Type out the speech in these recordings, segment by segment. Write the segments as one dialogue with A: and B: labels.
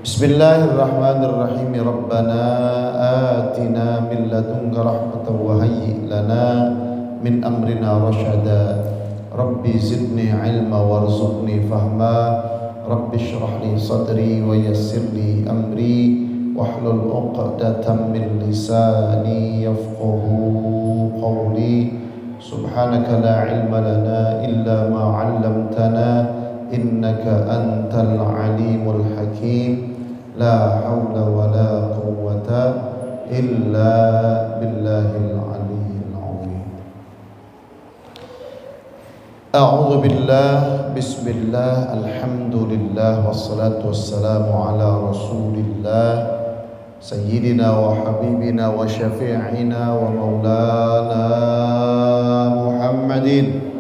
A: Bismillahirrahmanirrahim. Rabbana atina min ladunka rahmatan wa hayyi lana min amrina rasyada. Rabbi zidni ilma warzuqni fahma. Rabbi shrah li sadri wa yassir li amri wahlul 'uqdatam min lisani yafqahu qawli. Subhanaka la ilma lana illa ma 'allamtana innaka antal alimul hakim. La haula wa la quwwata illa billahil aliyyil azim. A'udzu billah, bismillah, alhamdulillah, wassalatu wassalamu ala rasulillah sayyidina wa habibina wa syafi'ina wa maulana Muhammadin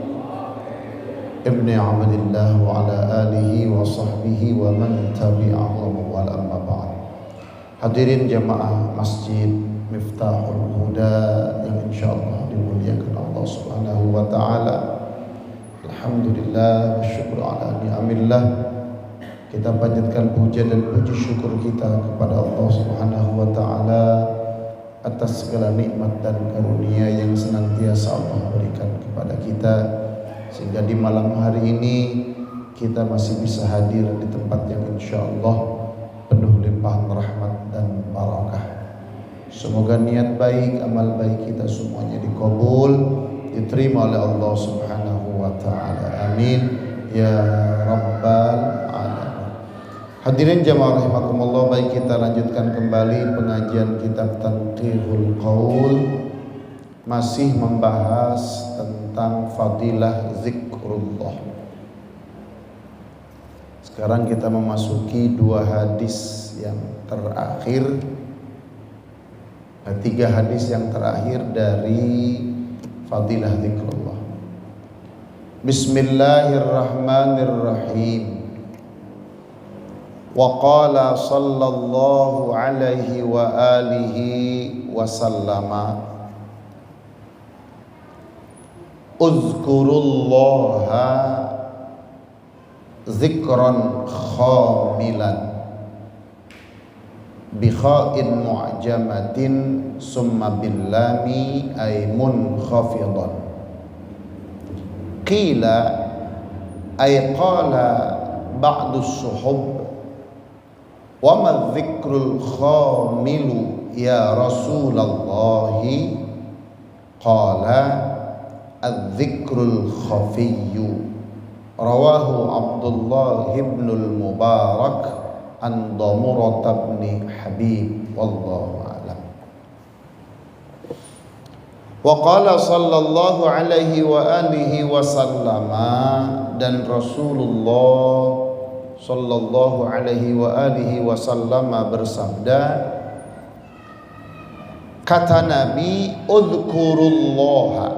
A: ibni Abdillah wa ala alihi wa sahbihi wa man tabi'ahum wa amma ba'd. Hadirin jamaah Masjid Miftahul Huda yang insyaallah dimuliakan Allah Subhanahu wa taala. Alhamdulillah wa syukur ala ni'amillah. Kita panjatkan puja dan puji syukur kita kepada Allah Subhanahu wa taala atas segala nikmat dan karunia yang senantiasa Allah berikan kepada kita, sehingga di malam hari ini kita masih bisa hadir di tempat yang insya Allah penuh limpahan rahmat dan barakah. Semoga niat baik, amal baik kita semuanya dikabul, diterima oleh Allah Subhanahu wa taala. Amin ya rabbal alamin. Hadirin jamaah rahimakumullah, baik kita lanjutkan kembali pengajian kitab Tanqihul Qaul, masih membahas tentang fadilah zikrullah. Sekarang kita memasuki dua hadis yang terakhir, tiga hadis yang terakhir dari fadilah zikrullah. Bismillahirrahmanirrahim. Wa qala sallallahu alaihi wa alihi wa sallama uzkurullaha zikran khamilan bi kha'in mu'jamatin summa billami ay munkhafidhan. Qila ay qala ba'du suhub wa ma dzikrul khamilu ya Rasulallahi, qala adz-dzikrul khafiyyu. Rawahu Abdullah ibn al-Mubarak an Damurah bin Habib, wallahu a'lam. Wa qala sallallahu alaihi wa alihi wa sallama, dan Rasulullah sallallahu alaihi wa alihi wa sallama bersabda, kata Nabi, udzukurullaha,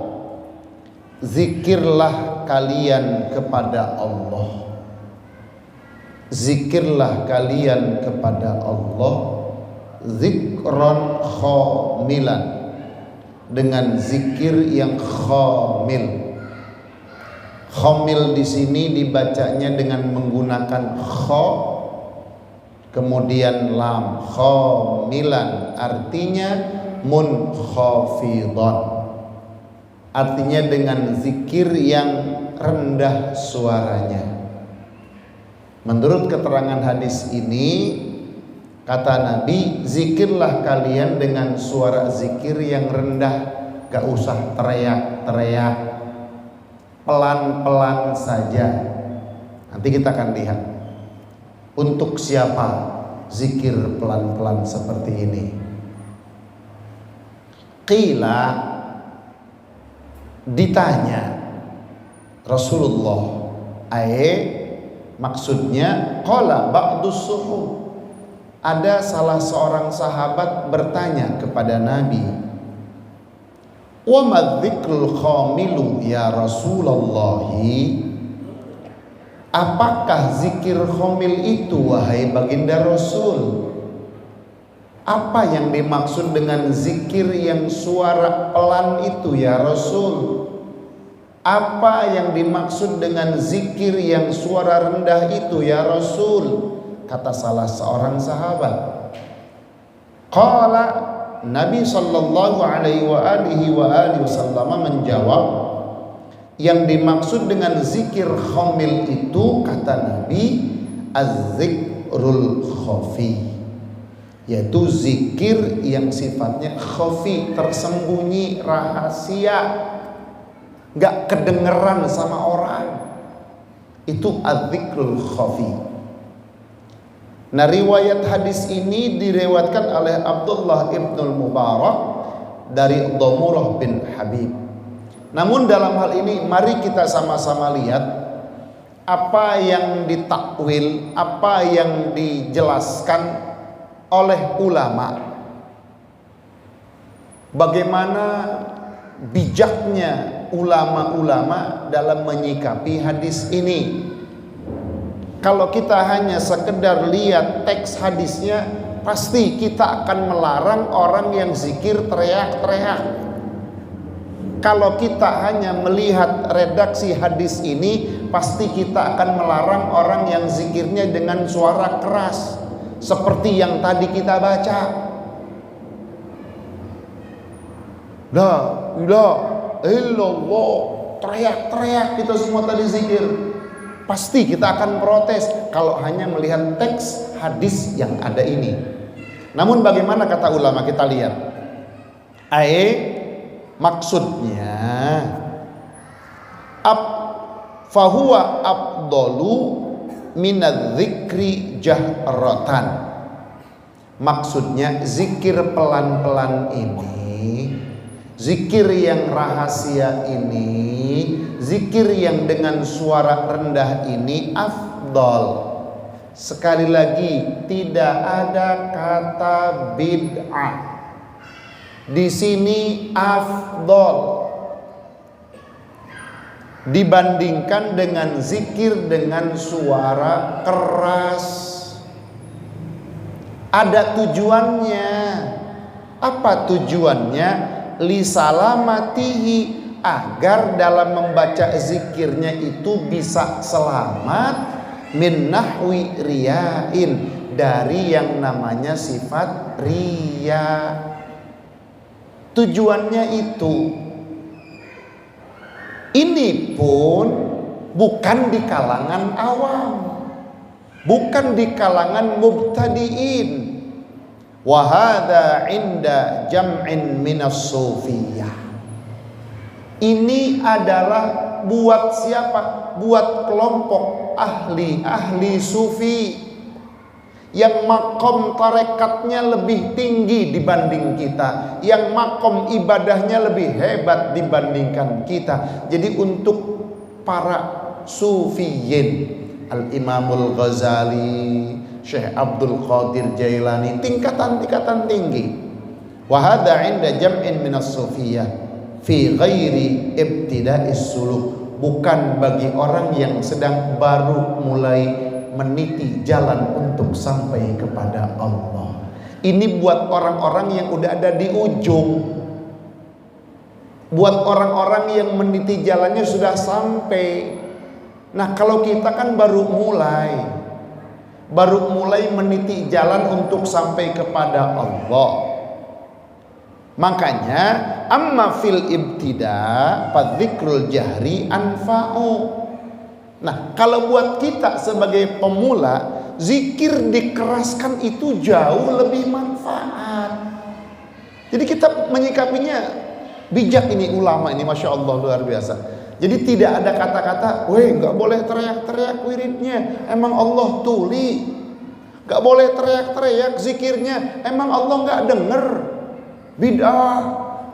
A: zikirlah kalian kepada Allah. Zikirlah kalian kepada Allah zikran khamilan, dengan zikir yang khamil. Khamil di sini dibacanya dengan menggunakan kha kemudian lam, khamilan artinya munkhafidhan, artinya dengan zikir yang rendah suaranya. Menurut keterangan hadis ini, kata Nabi, zikirlah kalian dengan suara zikir yang rendah, gak usah teriak-teriak, pelan-pelan saja. Nanti kita akan lihat untuk siapa zikir pelan-pelan seperti ini. Qila, ditanya Rasulullah, maksudnya qala ba'dus suhub, ada salah seorang sahabat bertanya kepada Nabi, wa madzikrul khamilu ya Rasulullah, apakah zikir khamil itu wahai baginda Rasul? Apa yang dimaksud dengan zikir yang suara pelan itu ya Rasul? Apa yang dimaksud dengan zikir yang suara rendah itu ya Rasul? kata salah seorang sahabat. Qala, Nabi sallallahu alaihi wasallam menjawab, yang dimaksud dengan zikir khamil itu kata Nabi az-zikrul khafi, yaitu zikir yang sifatnya khafi, tersembunyi, rahasia, gak kedengeran sama orang. Itu az-zikrul khafi. Nah, riwayat hadis ini direwatkan oleh Abdullah ibnul Mubarak dari Damurah bin Habib. Namun dalam hal ini mari kita sama-sama lihat apa yang ditakwil, apa yang dijelaskan oleh ulama. Bagaimana bijaknya ulama-ulama dalam menyikapi hadis ini. Kalau kita hanya sekedar lihat teks hadisnya, pasti kita akan melarang orang yang zikir teriak-teriak. Kalau kita hanya melihat redaksi hadis ini, pasti kita akan melarang orang yang zikirnya dengan suara keras, seperti yang tadi kita baca. La ilaha illallah, teriak-teriak kita semua tadi zikir. Pasti kita akan protes kalau hanya melihat teks hadis yang ada ini. Namun bagaimana kata ulama, kita lihat. Maksudnya fahuwa afdalu minadz-dzikri jahratan. Maksudnya zikir pelan-pelan ini, zikir yang rahasia ini, zikir yang dengan suara rendah ini afdal. Sekali lagi, tidak ada kata bid'ah. Di sini afdal dibandingkan dengan zikir dengan suara keras. Ada tujuannya. Apa tujuannya? Li salamatihi, agar dalam membaca zikirnya itu bisa selamat min nahwi riyain, dari yang namanya sifat riya. Tujuannya itu. Ini pun bukan di kalangan awam, bukan di kalangan mubtadiin. Wa hadza inda jam'in minas sufiyah. Ini adalah buat siapa? Buat kelompok ahli sufi yang makom tarekatnya lebih tinggi dibanding kita, yang makom ibadahnya lebih hebat dibandingkan kita. Jadi untuk para sufiyin, Al-Imamul Ghazali, Syekh Abdul Qadir Jailani, tingkatan-tingkatan tinggi. Wa hadza 'inda jam'in minas sufiyah fi ghairi ibtida'is suluk, bukan bagi orang yang sedang baru mulai meniti jalan untuk sampai kepada Allah. Ini buat orang-orang yang udah ada di ujung, buat orang-orang yang meniti jalannya sudah sampai. Nah, kalau kita kan baru mulai meniti jalan untuk sampai kepada Allah. Makanya amma fil ibtida fadzikrul jahri anfa'u. Nah, kalau buat kita sebagai pemula, zikir dikeraskan itu jauh lebih manfaat. Jadi kita menyikapinya bijak. Ini ulama ini, Masya Allah, luar biasa. Jadi tidak ada kata-kata, weh gak boleh teriak-teriak wiridnya, emang Allah tuli. Gak boleh teriak-teriak zikirnya, emang Allah gak denger. Bid'ah.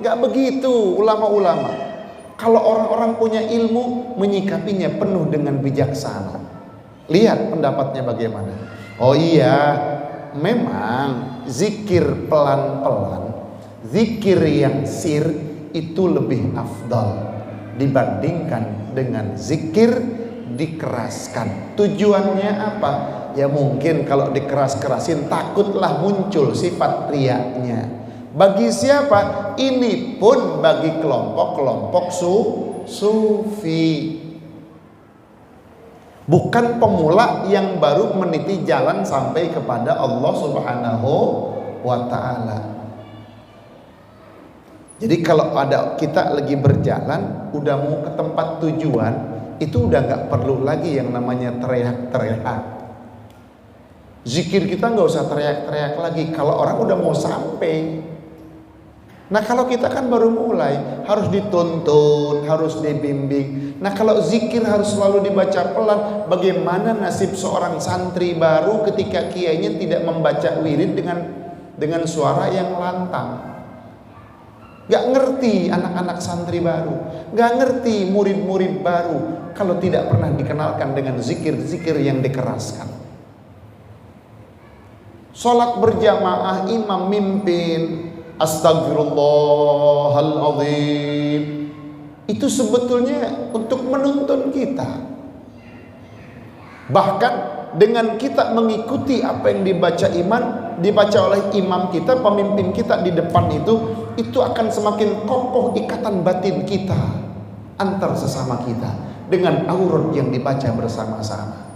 A: Gak begitu ulama-ulama. Kalau orang-orang punya ilmu, menyikapinya penuh dengan bijaksana. Lihat pendapatnya bagaimana. Oh iya, memang zikir pelan-pelan, zikir yang sir itu lebih afdal dibandingkan dengan zikir dikeraskan. Tujuannya apa? Ya mungkin kalau dikeras-kerasin takutlah muncul sifat riaknya. Bagi siapa? Ini pun bagi kelompok-kelompok sufi. bukan pemula yang baru meniti jalan sampai kepada Allah Subhanahu wa Ta'ala. Jadi kalau ada kita lagi berjalan, udah mau ke tempat tujuan, itu udah gak perlu lagi yang namanya teriak-teriak. Zikir kita gak usah teriak-teriak lagi kalau orang udah mau sampai. Nah kalau kita kan baru mulai, harus dituntun, harus dibimbing. Nah kalau zikir harus selalu dibaca pelan, bagaimana nasib seorang santri baru ketika kiainya tidak membaca wirid dengan suara yang lantang? Gak ngerti anak-anak santri baru, gak ngerti murid-murid baru kalau tidak pernah dikenalkan dengan zikir-zikir yang dikeraskan. Sholat berjamaah, imam mimpin Astagfirullahaladzim, itu sebetulnya untuk menuntun kita. Bahkan dengan kita mengikuti apa yang dibaca oleh imam kita, pemimpin kita di depan itu akan semakin kokoh ikatan batin kita antar sesama kita dengan aurat yang dibaca bersama-sama.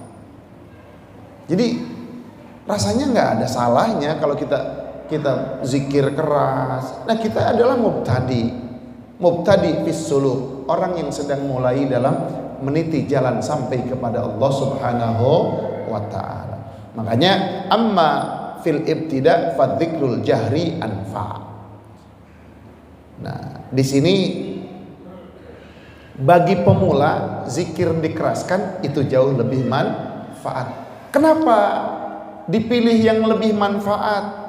A: Jadi rasanya nggak ada salahnya kalau kita zikir keras. Nah kita adalah mubtadi fis suluk, orang yang sedang mulai dalam meniti jalan sampai kepada Allah Subhanahu wa Ta'ala. Makanya amma fil ibtida fadzikrul jahri anfa. Nah di sini bagi pemula zikir dikeraskan itu jauh lebih manfaat. Kenapa dipilih yang lebih manfaat?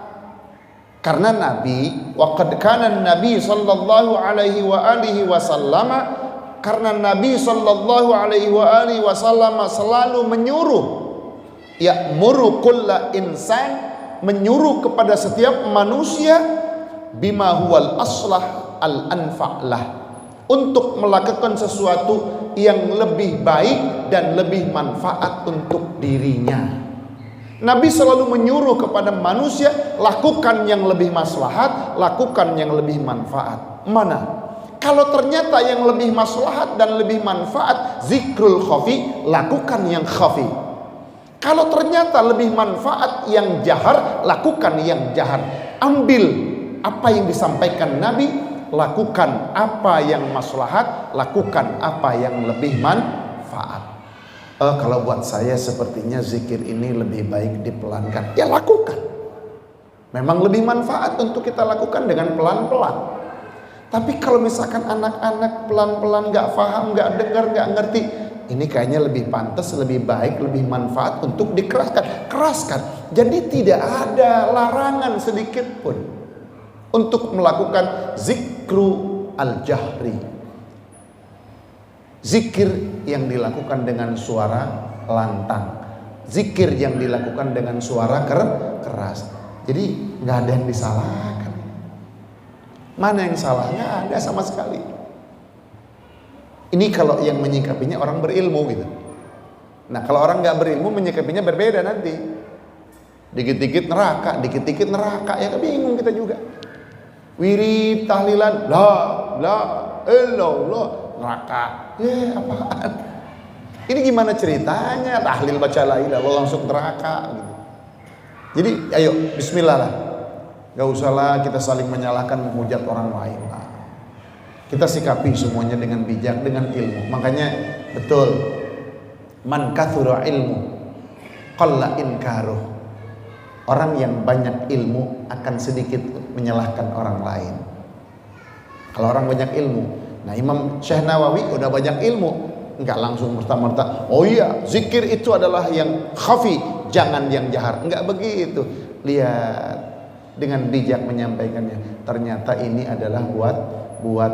A: Karena Nabi, waqad kana Nabi sallallahu alaihi wa alihi wasallam, karena Nabi sallallahu alaihi wa alihi wasallam selalu menyuruh, ya'muru kulla insan, menyuruh kepada setiap manusia bima huwal aslah al anfa'lah, untuk melakukan sesuatu yang lebih baik dan lebih manfaat untuk dirinya. Nabi selalu menyuruh kepada manusia, lakukan yang lebih maslahat, lakukan yang lebih manfaat. Mana? Kalau ternyata yang lebih maslahat dan lebih manfaat zikrul khafi, lakukan yang khafi. Kalau ternyata lebih manfaat yang jahar, lakukan yang jahar. Ambil apa yang disampaikan Nabi, lakukan apa yang maslahat, lakukan apa yang lebih manfaat. Kalau buat saya sepertinya zikir ini lebih baik dipelankan. Ya lakukan. Memang lebih manfaat untuk kita lakukan dengan pelan-pelan. Tapi kalau misalkan anak-anak pelan-pelan gak paham, gak dengar, gak ngerti, ini kayaknya lebih pantas, lebih baik, lebih manfaat untuk dikeraskan. Keraskan. Jadi tidak ada larangan sedikit pun untuk melakukan zikru al-jahri. Zikir yang dilakukan dengan suara lantang, zikir yang dilakukan dengan suara keras. Jadi nggak ada yang disalahkan. Mana yang salah? Nggak ada sama sekali. Ini kalau yang menyikapinya orang berilmu gitu. Nah kalau orang nggak berilmu menyikapinya berbeda nanti. Dikit-dikit neraka, dikit-dikit neraka, ya bingung kita juga. Wirid tahlilan, la illallah, neraka. Apaan? Ini gimana ceritanya? Tahlil baca la ilaha illallah langsung neraka gitu. Jadi ayo bismillah lah. Gak usahlah kita saling menyalahkan, menghujat orang lain lah. Kita sikapi semuanya dengan bijak, dengan ilmu. Makanya betul, man kathura ilmu qalla inkaruh. Orang yang banyak ilmu akan sedikit menyalahkan orang lain. Kalau orang banyak ilmu, nah Imam Syekh Nawawi udah banyak ilmu, enggak langsung merta-merta, oh iya zikir itu adalah yang khafi, jangan yang jahar. Enggak begitu. Lihat, dengan bijak menyampaikannya. Ternyata ini adalah buat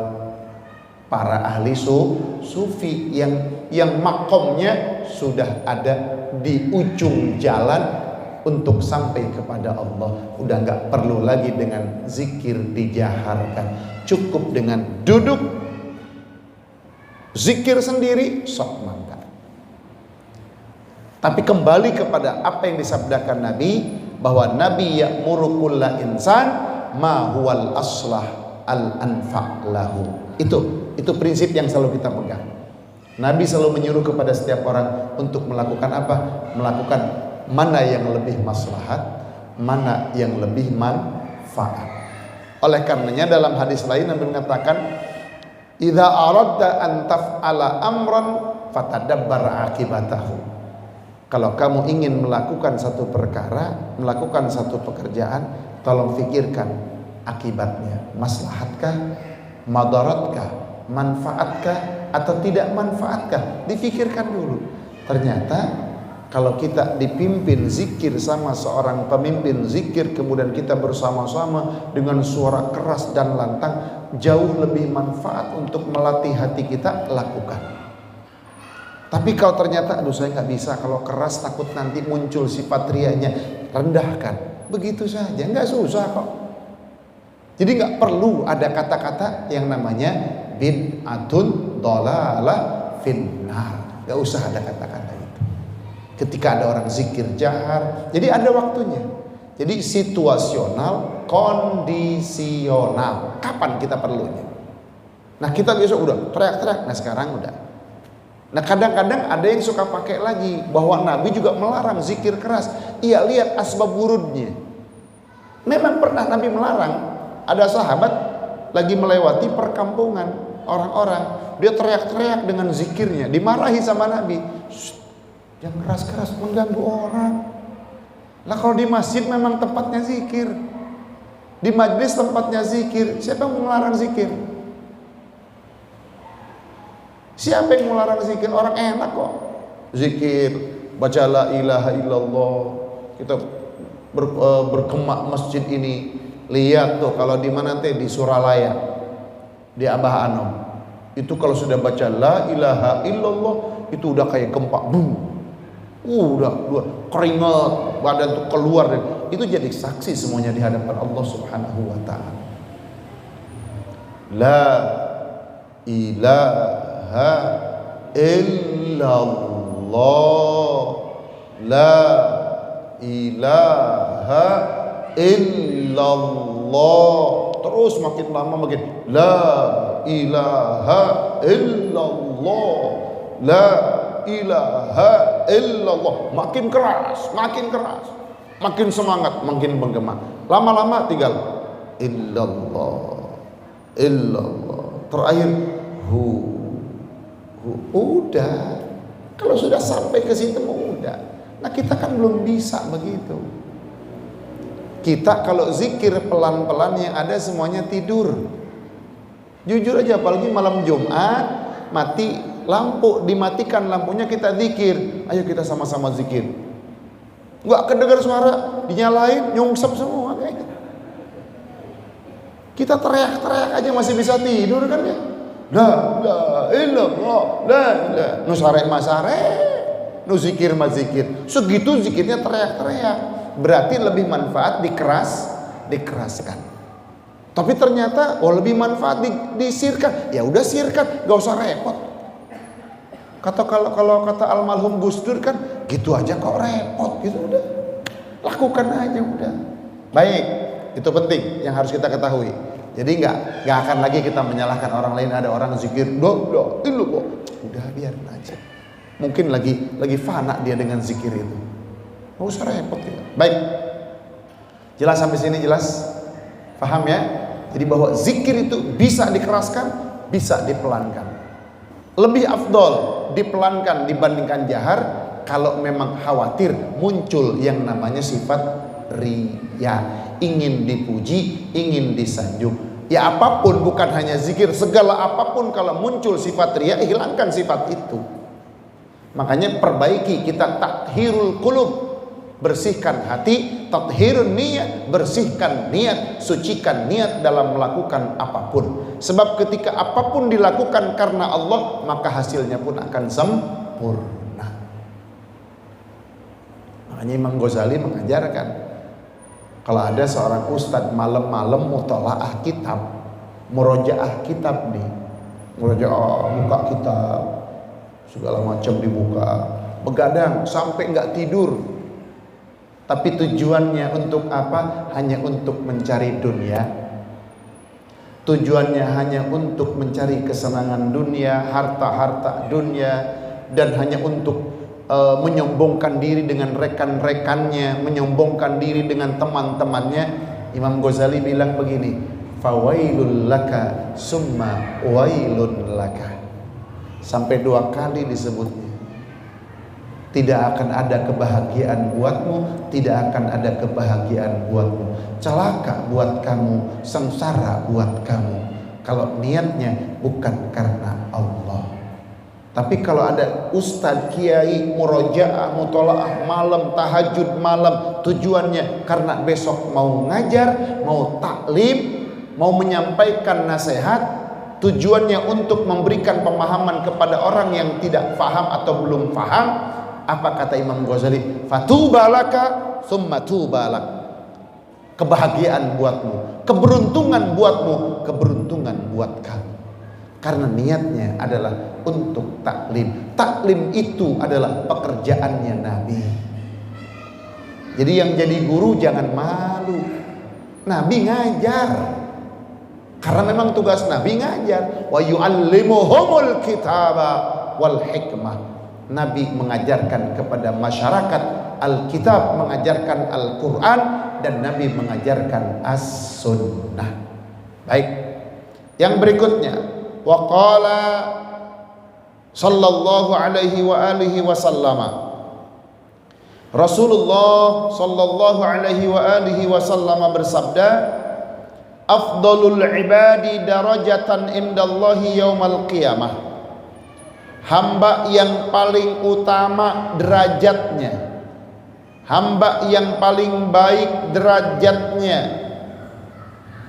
A: para ahli sufi yang makomnya sudah ada di ujung jalan untuk sampai kepada Allah. Udah nggak perlu lagi dengan zikir dijaharkan, cukup dengan duduk zikir sendiri sok mantap. Tapi kembali kepada apa yang disabdakan Nabi, bahwa Nabi ya'muru kulla insan ma huwal aslah al anfa' lahu. Itu prinsip yang selalu kita pegang. Nabi selalu menyuruh kepada setiap orang untuk melakukan apa? Melakukan mana yang lebih maslahat, mana yang lebih manfaat. Oleh karenanya dalam hadis lain Nabi mengatakan, "Idza aradta an taf'ala amran fatadabbar akibatahu." Kalau kamu ingin melakukan satu perkara, melakukan satu pekerjaan, tolong fikirkan akibatnya. Maslahatkah, madaratkah, manfaatkah atau tidak manfaatkah? Difikirkan dulu. Ternyata kalau kita dipimpin zikir sama seorang pemimpin zikir, kemudian kita bersama-sama dengan suara keras dan lantang, jauh lebih manfaat untuk melatih hati kita, lakukan. Tapi kalau ternyata, aduh saya nggak bisa, kalau keras takut nanti muncul sifat riaknya, rendahkan. Begitu saja, nggak susah kok. Jadi nggak perlu ada kata-kata yang namanya bid'atun dhalalah finnar. Nggak usah ada kata-kata itu. Ketika ada orang zikir jahar, jadi ada waktunya. Jadi situasional, kondisional. Kapan kita perlunya? Nah kita besok udah teriak-teriak, nah sekarang udah. Nah kadang-kadang ada yang suka pakai lagi bahwa Nabi juga melarang zikir keras. Iya, lihat asbab wurudnya. Memang pernah Nabi melarang. Ada sahabat lagi melewati perkampungan orang-orang, dia teriak-teriak dengan zikirnya, dimarahi sama Nabi. Jangan keras-keras mengganggu orang. Lah kalau di masjid memang tempatnya zikir, di majlis tempatnya zikir. Siapa yang melarang zikir? Siapa yang melarang zikir? Orang enak kok zikir, baca la ilaha illallah. Kita berkemak masjid ini. Lihat tuh kalau di mana teh, di Suralaya, di Abah Anom. Itu kalau sudah baca la ilaha illallah, itu udah kayak gempa, boom. Udah keringat, badan tuh keluar. Itu jadi saksi semuanya di hadapan Allah Subhanahu wa taala. La ilaha illallah, la ilaha illallah. Terus makin lama makin la ilaha illallah, la ilaha illallah. Makin keras, makin semangat, makin menggema. Lama-lama tinggal illallah, illallah. Terakhir udah. Kalau sudah sampai ke situ udah. Nah kita kan belum bisa begitu. Kita kalau zikir pelan-pelan yang ada semuanya tidur. Jujur aja, apalagi malam Jumat, mati lampu, dimatikan lampunya, kita zikir. Ayo kita sama-sama zikir. Nggak kedengar suara, dinyalain, nyungsep semua kayaknya. Kita teriak-teriak aja masih bisa tidur kan ya. La illallah, la ilaha. Nu sare masare, nu zikir mazikir. Segitu zikirnya teriak-teriak. Berarti lebih manfaat dikeraskan. Tapi ternyata lebih manfaat disirkan. Ya udah sirkan, gak usah repot. Kalau kata almarhum Gus Dur kan, gitu aja kok repot, gitu udah. Lakukan aja udah. Baik, itu penting yang harus kita ketahui. Jadi nggak akan lagi kita menyalahkan orang lain. Ada orang zikir, udah biarin aja. Mungkin lagi fana dia dengan zikir itu. Nggak usah repot ya. Baik, jelas sampai sini, jelas, paham ya? Jadi bahwa zikir itu bisa dikeraskan, bisa dipelankan. Lebih afdol dipelankan dibandingkan jahar kalau memang khawatir muncul yang namanya sifat riya, ingin dipuji, ingin disanjung. Ya apapun, bukan hanya zikir, segala apapun kalau muncul sifat riya, hilangkan sifat itu. Makanya perbaiki kita tathirul qulub, bersihkan hati, tathirun niat, bersihkan niat, sucikan niat dalam melakukan apapun. Sebab ketika apapun dilakukan karena Allah, maka hasilnya pun akan sempurna. Makanya Imam Ghazali mengajarkan, kalau ada seorang ustadz malam-malam mutolaah kitab, murojaah kitab nih, murojaah buka kitab, segala macam dibuka, begadang sampai nggak tidur. Tapi tujuannya untuk apa? Hanya untuk mencari dunia. tujuannya hanya untuk mencari kesenangan dunia, harta-harta dunia, dan hanya untuk menyombongkan diri dengan rekan-rekannya, menyombongkan diri dengan teman-temannya. Imam Ghazali bilang begini, fawailul laka summa wailun laka, sampai 2 kali disebutnya. Tidak akan ada kebahagiaan buatmu, tidak akan ada kebahagiaan buatmu, celaka buat kamu, sengsara buat kamu, kalau niatnya bukan karena Allah. Tapi kalau ada ustadz, kiai, murojaah, mutolaah malam, tahajud malam, tujuannya karena besok mau ngajar, mau taklim, mau menyampaikan nasihat, tujuannya untuk memberikan pemahaman kepada orang yang tidak paham atau belum paham. Apa kata Imam Ghazali? Fatubalaka summa tubalak. Kebahagiaan buatmu, keberuntungan buatmu, keberuntungan buat kamu. Karena niatnya adalah untuk taklim. Taklim itu adalah pekerjaannya Nabi. Jadi yang jadi guru jangan malu. Nabi ngajar. Karena memang tugas Nabi ngajar. Wa yu'allimuhumul kitaba wal hikmah. Nabi mengajarkan kepada masyarakat Alkitab, mengajarkan Al-Quran, dan Nabi mengajarkan As-Sunnah. Baik, yang berikutnya, waqala sallallahu alaihi wa alihi wasallam, Rasulullah sallallahu alaihi wa alihi wasallam bersabda, afdalul ibadi darajatan indallahi yaumal qiyamah, hamba yang paling utama derajatnya, hamba yang paling baik derajatnya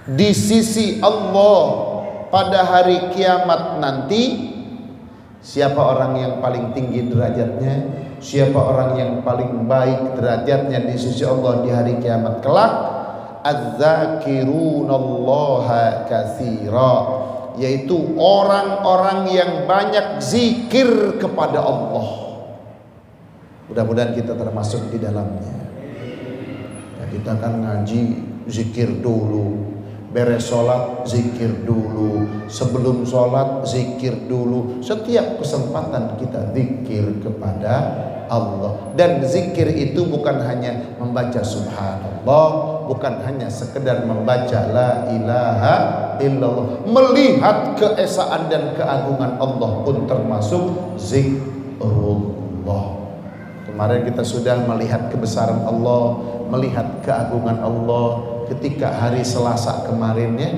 A: di sisi Allah pada hari kiamat nanti. Siapa orang yang paling tinggi derajatnya? Siapa orang yang paling baik derajatnya di sisi Allah di hari kiamat kelak? Az-zakirunallaha katsira, yaitu orang-orang yang banyak zikir kepada Allah. Mudah-mudahan kita termasuk di dalamnya. Ya, kita kan ngaji zikir dulu, beres sholat zikir dulu, sebelum sholat zikir dulu, setiap kesempatan kita zikir kepada Allah. Dan zikir itu bukan hanya membaca subhanallah, bukan hanya sekedar membaca la ilaha illallah. Melihat keesaan dan keagungan Allah pun termasuk zikrullah. Kemarin kita sudah melihat kebesaran Allah, melihat keagungan Allah ketika hari Selasa kemarinnya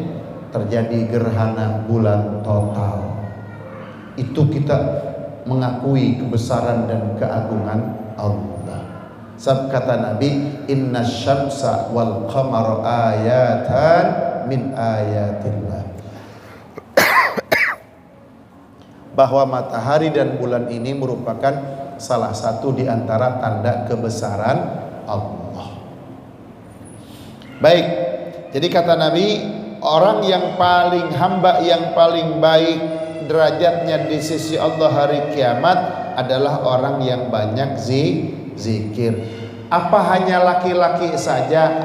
A: terjadi gerhana bulan total. Itu kita mengakui kebesaran dan keagungan Allah. Sebab kata Nabi, inna syamsa wal qamara ayatan min ayatillah, bahwa matahari dan bulan ini merupakan salah satu di antara tanda kebesaran Allah. Baik, jadi kata Nabi, orang yang paling, hamba yang paling baik derajatnya di sisi Allah hari kiamat adalah orang yang banyak zikir. Apa hanya laki-laki saja?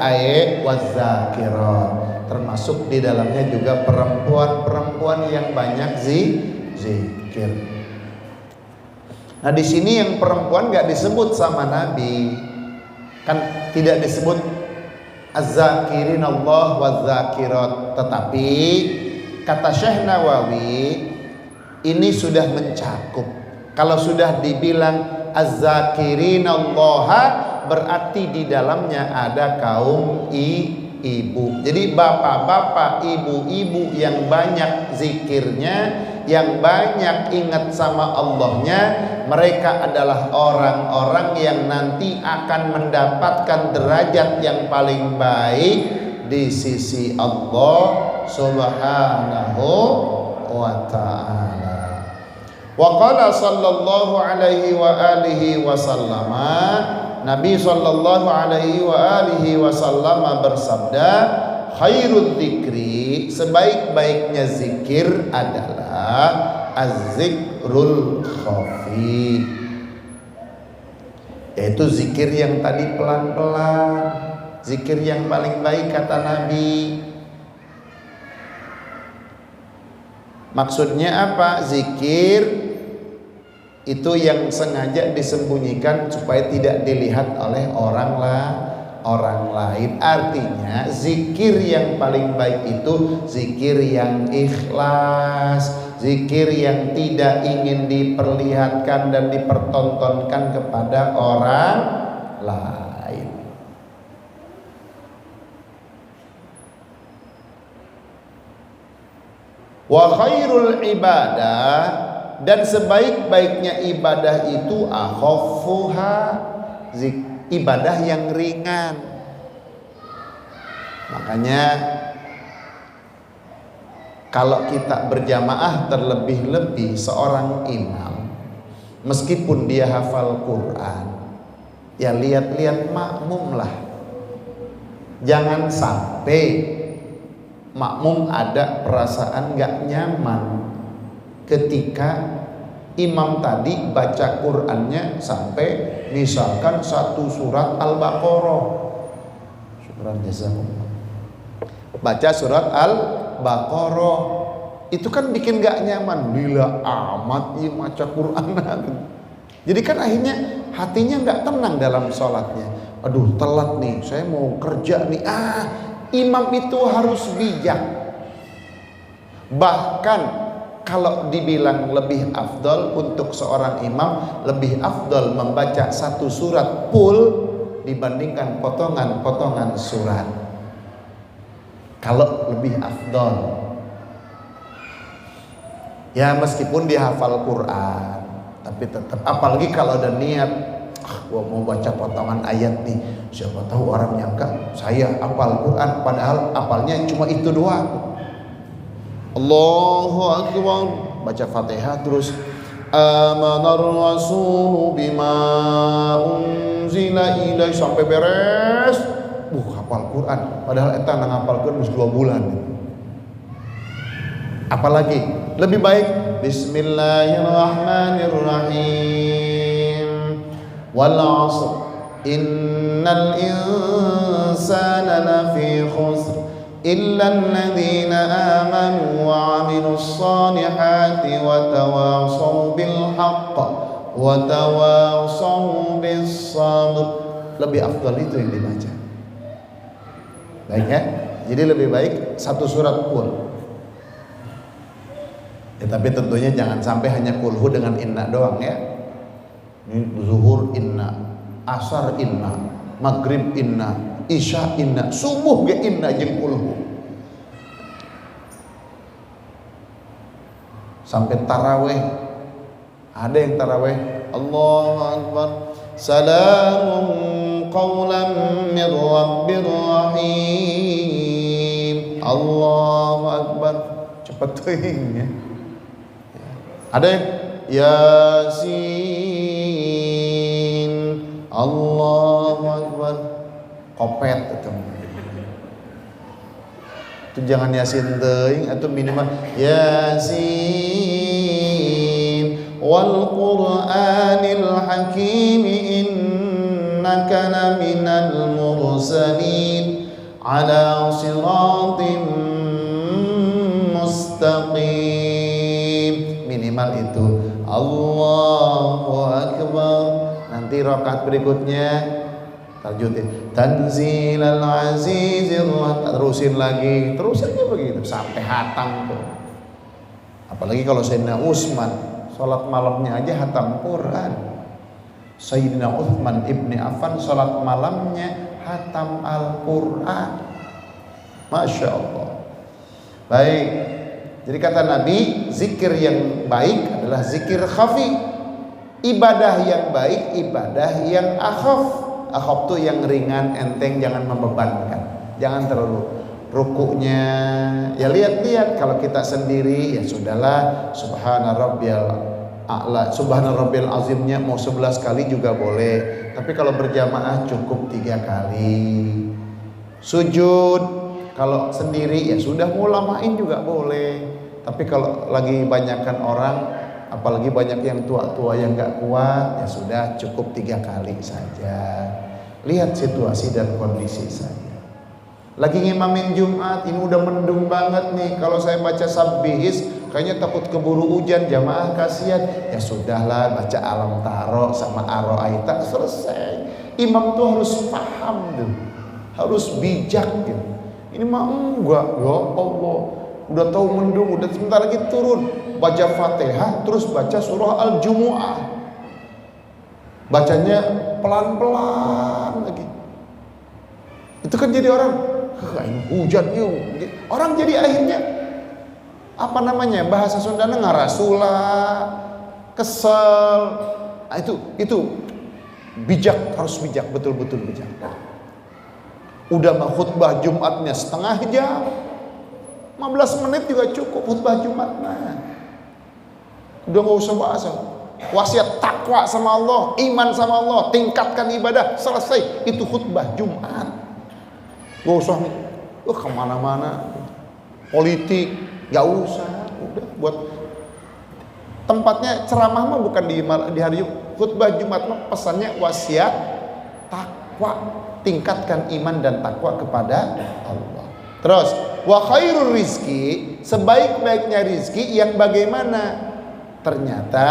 A: Wazakirat, termasuk di dalamnya juga perempuan-perempuan yang banyak zikir. Nah, di sini yang perempuan nggak disebut sama Nabi, kan tidak disebut az-zakirin Allah wazakirat, tetapi kata Syekh Nawawi ini sudah mencakup. Kalau sudah dibilang az-zakirin Allah, berarti di dalamnya ada kaum ibu. Jadi bapak-bapak, ibu-ibu yang banyak zikirnya, yang banyak ingat sama Allahnya, mereka adalah orang-orang yang nanti akan mendapatkan derajat yang paling baik di sisi Allah Subhanahu wa ta'ala. Wa qala sallallahu alaihi wa alihi wasallam, Nabi sallallahu alaihi wa alihi wasallam bersabda, khairul dzikri, sebaik-baiknya zikir adalah az-zikrul khafi, yaitu zikir yang tadi pelan-pelan, zikir yang paling baik kata Nabi. Maksudnya apa? Zikir itu yang sengaja disembunyikan supaya tidak dilihat oleh orang lain. Artinya zikir yang paling baik itu zikir yang ikhlas, zikir yang tidak ingin diperlihatkan dan dipertontonkan kepada orang lain. Wa khairul ibadah, dan sebaik-baiknya ibadah itu akhaffuha, ibadah yang ringan. Makanya kalau kita berjamaah, terlebih-lebih seorang imam, meskipun dia hafal Quran, ya lihat-lihat makmum lah. Jangan sampai makmum ada perasaan gak nyaman ketika imam tadi baca Qur'annya sampai misalkan satu surat Al-Baqarah. Syukran jazakumullah. Baca surat Al-Baqarah itu kan bikin gak nyaman. Bila amat ya baca Quran. Jadi kan akhirnya hatinya gak tenang dalam sholatnya. Aduh telat nih, saya mau kerja nih. Imam itu harus bijak. Bahkan kalau dibilang lebih afdal untuk seorang imam, lebih afdal membaca satu surat full dibandingkan potongan-potongan surat. Kalau lebih afdal, ya meskipun dia hafal Quran, tapi tetap, apalagi kalau ada niat, gua mau baca potongan ayat nih, siapa tahu orang nyangka saya hafal Quran, padahal hafalnya cuma itu doang. Allahu Akbar, baca Fatihah terus amanar rasulu bima unzila ilaihi sampai beres. Hafal Quran, padahal eta nang hafal Quran 2 bulan. Apalagi lebih baik bismillahirrahmanirrahim wal 'asr innal insana lafi khusr illa alladhina amanu wa 'amilus solihati wa tawassaw bil haqq wa tawassaw bis sabr. Lebih afdal itu yang dibaca. Baik ya? Jadi lebih baik satu surat full. Ya, tapi tentunya jangan sampai hanya kulhu dengan inna doang ya. Ini zuhur inna, asar inna, maghrib inna, isya inna, subuh ge inna jeung kulhu. Sampai taraweh. Ada yang taraweh Allahu Akbar, salamun qawlan min rabbir rahim. Allahu Akbar, cepat teuing ya. Ada yang Yasin, Allahu Akbar, kopet itu. Itu jangan Yasin teuing, atau minimal Yasin wal Qur'anil Hakim innaka laminal mursalin ala siratim mustaqim. Minimal itu. Allahu Akbar. Nanti rakaat berikutnya lanjutin Tanzilal Azizir, terusin lagi, terus aja begitu sampai hatam tuh. Apalagi kalau Sayyidina Utsman salat malamnya aja hatam Quran. Sayyidina Utsman ibni Affan salat malamnya hatam Al-Quran. Masya Allah. Baik. Jadi kata Nabi, zikir yang baik adalah zikir khafi. Ibadah yang baik, ibadah yang akhaf. Akhaf itu yang ringan, enteng, jangan membebankan. Jangan terlalu rukuknya. Ya lihat-lihat, kalau kita sendiri ya sudahlah, subhana rabbiyal a'la, subhana rabbiyal azimnya mau 11 kali juga boleh. Tapi kalau berjamaah cukup 3 kali. Sujud kalau sendiri ya sudah, mau lamain juga boleh. Tapi kalau lagi banyakkan orang, apalagi banyak yang tua-tua yang gak kuat, ya sudah cukup 3 kali saja. Lihat situasi dan kondisi saja. Lagi ngimamin Jumat, ini udah mendung banget nih. Kalau saya baca sabbihis, kayaknya takut keburu hujan, jamaah kasihan. Ya sudahlah, baca alam taro sama aro'aita, selesai. Imam tuh harus paham tuh, harus bijak gitu. Ini mah enggak, ya Allah. Udah tahu mendung, udah sebentar lagi turun. Baca Fatihah, terus baca surah Al-Jumu'ah. Bacanya pelan-pelan lagi. Itu kan jadi orang, hujan yuk. Orang jadi akhirnya apa namanya, bahasa Sundana ngarasula, kesel. Nah, itu bijak, harus bijak, betul-betul bijak. Udah mah khutbah Jumatnya setengah jam, 15 menit juga cukup khutbah Jumatnya. Udah gak usah bahas wasiat takwa sama Allah, iman sama Allah, tingkatkan ibadah, selesai. Itu khutbah Jumat. Gak usah kemana-mana politik, gak usah. Udah buat tempatnya ceramah mah bukan di hari khutbah Jumat mah pesannya wasiat takwa, tingkatkan iman dan takwa kepada Allah. Terus wa khairur rizki, sebaik-baiknya rizki yang bagaimana? Ternyata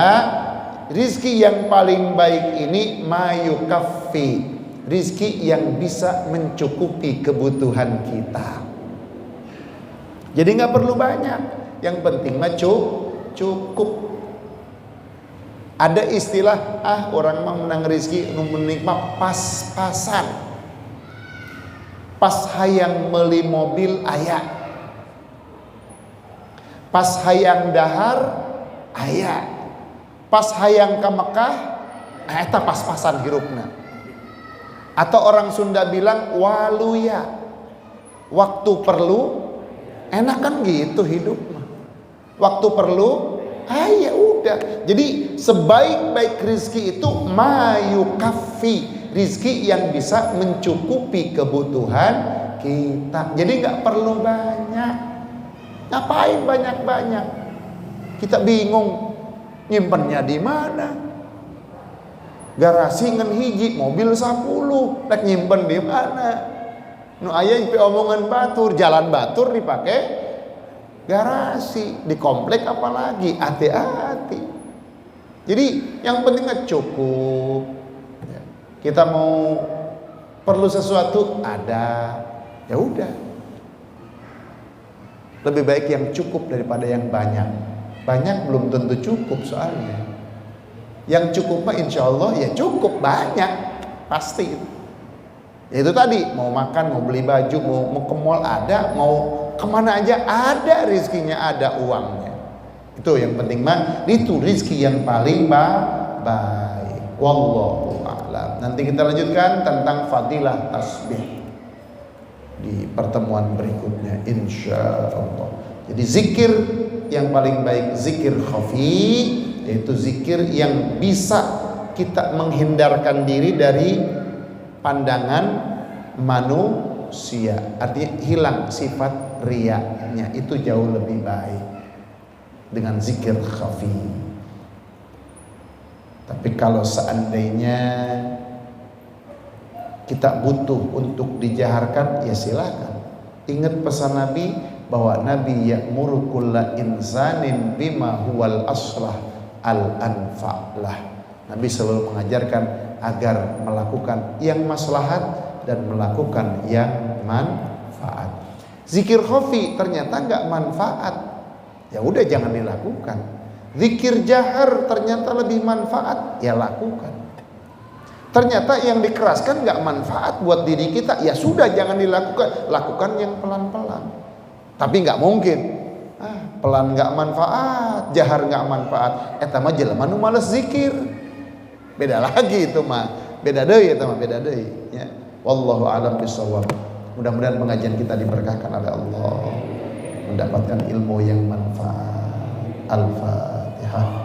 A: rizki yang paling baik ini mayukaffi, rizki yang bisa mencukupi kebutuhan kita. Jadi nggak perlu banyak, yang penting mah cukup. Ada istilah, orang mah menang rizki menikmat pas-pasan. Pas hayang meuli mobil aya, pas hayang dahar aya, pas hayang ke Mekah eta pas-pasan hirupna. Atau orang Sunda bilang waluya, waktu perlu enak kan gitu hidup mah. Waktu perlu ya udah. Jadi sebaik-baik rizki itu mayukaffi, rizki yang bisa mencukupi kebutuhan kita. Jadi nggak perlu banyak. Ngapain banyak-banyak? Kita bingung nyimpennya di mana. Garasi ngan hiji, mobil 10, nek nyimpen di mana? Nu aya omongan batur, jalan batur dipakai garasi, di komplek apalagi, hati-hati. Jadi yang pentingnya cukup. Kita mau perlu sesuatu ada, ya udah. Lebih baik yang cukup daripada yang banyak. Banyak belum tentu cukup soalnya. Yang cukup mah insya Allah ya cukup, banyak pasti. Ya itu tadi, mau makan, mau beli baju, mau ke mall ada, mau kemana aja ada, rizkinya ada, uangnya. Itu yang penting mah, itu rizki yang paling baik. Wallahu a'lam. Nanti kita lanjutkan tentang fadilah tasbih di pertemuan berikutnya insya Allah. Jadi zikir yang paling baik zikir khafi, yaitu zikir yang bisa kita menghindarkan diri dari pandangan manusia, artinya hilang sifat riyanya, itu jauh lebih baik dengan zikir khafi. Tapi kalau seandainya kita butuh untuk dijaharkan, ya silakan. Ingat pesan Nabi bahwa Nabi ya'muru kulla insanin bima huwal aslah al-anfa'lah. Nabi selalu mengajarkan agar melakukan yang maslahat dan melakukan yang manfaat. Zikir khafi ternyata enggak manfaat, ya udah jangan dilakukan. Zikir jahar ternyata lebih manfaat, ya lakukan. Ternyata yang dikeraskan enggak manfaat buat diri kita, ya sudah jangan dilakukan. Lakukan yang pelan-pelan. Tapi enggak mungkin pelan enggak manfaat, jahar enggak manfaat, eta mah jelema nu males zikir. Beda lagi itu mah, beda deui eta mah, beda deui ya. Wallahu a'lam bishawab. Mudah-mudahan pengajian kita diberkahkan oleh Allah, mendapatkan ilmu yang manfaat. Al-Fatihah.